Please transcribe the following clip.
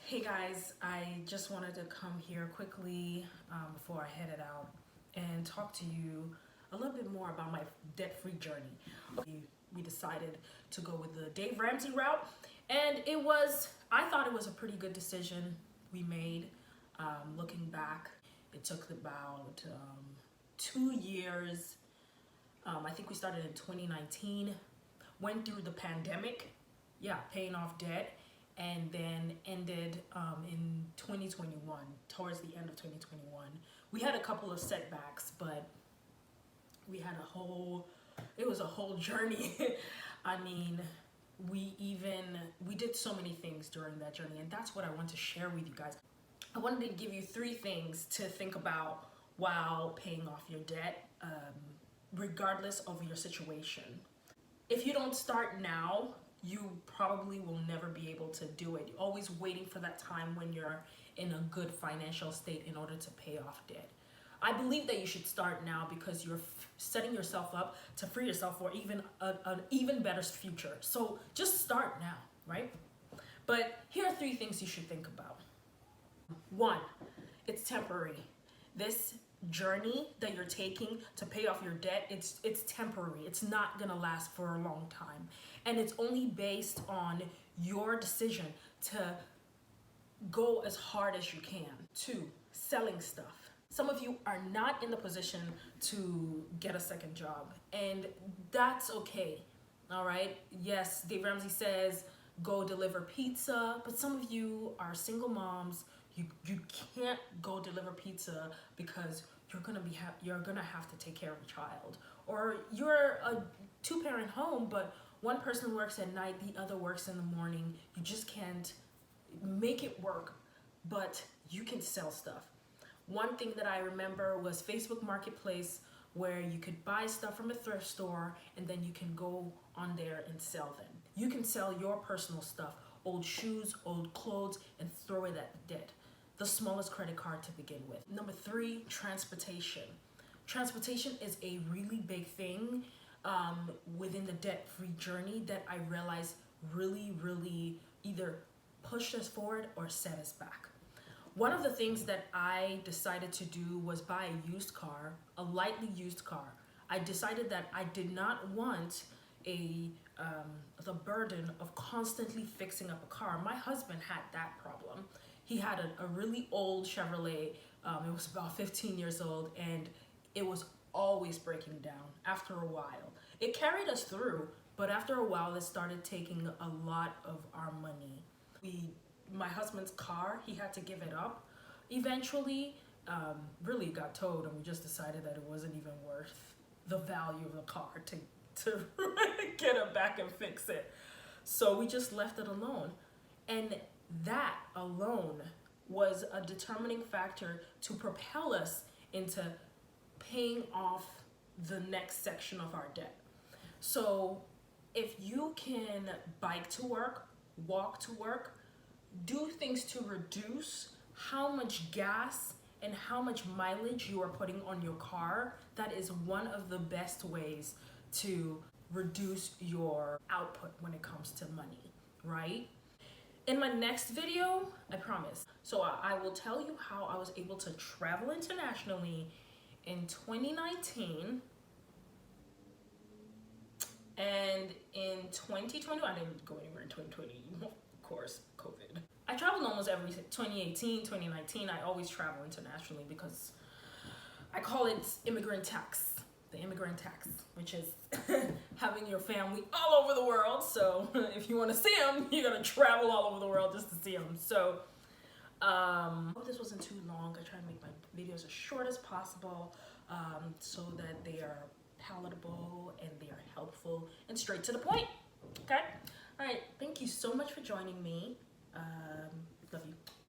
Hey guys, I just wanted to come here quickly before I headed out and talk to you a little bit more about my debt-free journey. We decided to go with the Dave Ramsey route, and I thought it was a pretty good decision we made. Looking back, it took about 2 years. I think we started in 2019, went through the pandemic, paying off debt, and then ended in 2021, towards the end of 2021. We had a couple of setbacks, but it was a whole journey. I mean, we did so many things during that journey, and that's what I want to share with you guys. I wanted to give you 3 things to think about while paying off your debt, regardless of your situation. If you don't start now, you probably will never be able to do it. You're always waiting for that time when you're in a good financial state in order to pay off debt. I believe that you should start now because you're setting yourself up to free yourself for an even better future. So just start now, right? But here are 3 things you should think about. 1, it's temporary. This journey that you're taking to pay off your debt, it's temporary. It's not gonna last for a long time, and it's only based on your decision to go as hard as you can. 2, selling stuff. Some of you are not in the position to get a second job, and that's okay. All right, yes, Dave Ramsey says go deliver pizza, but some of you are single moms. You can't go deliver pizza because you're gonna have to take care of a child, or you're a 2-parent home, but one person works at night, the other works in the morning. You just can't make it work, but you can sell stuff. One thing that I remember was Facebook Marketplace, where you could buy stuff from a thrift store and then you can go on there and sell them. You can sell your personal stuff, old shoes, old clothes, and throw it at debt. The smallest credit card to begin with. Number 3, transportation. Transportation is a really big thing within the debt-free journey that I realized really either pushed us forward or set us back. One of the things that I decided to do was buy a used car, a lightly used car. I decided that I did not want the burden of constantly fixing up a car. My husband had that problem. He had a really old Chevrolet. It was about 15 years old, and it was always breaking down after a while. It carried us through, but after a while, it started taking a lot of our money. My husband's car, he had to give it up. Eventually, really got towed, and we just decided that it wasn't even worth the value of the car to get it back and fix it. So we just left it alone. And that alone was a determining factor to propel us into paying off the next section of our debt. So if you can bike to work, walk to work, do things to reduce how much gas and how much mileage you are putting on your car, that is one of the best ways to reduce your output when it comes to money, right? In my next video, I promise. So I will tell you how I was able to travel internationally in 2019, and in 2020, I didn't go anywhere in 2020, of course, COVID. I traveled almost every 2018, 2019, I always travel internationally because I call it immigrant tax. The immigrant tax, which is having your family all over the world. So if you want to see them, you gotta travel all over the world just to see them. So I hope this wasn't too long. I try to make my videos as short as possible so that they are palatable and they are helpful and straight to the point. Okay? All right. Thank you so much for joining me. Love you.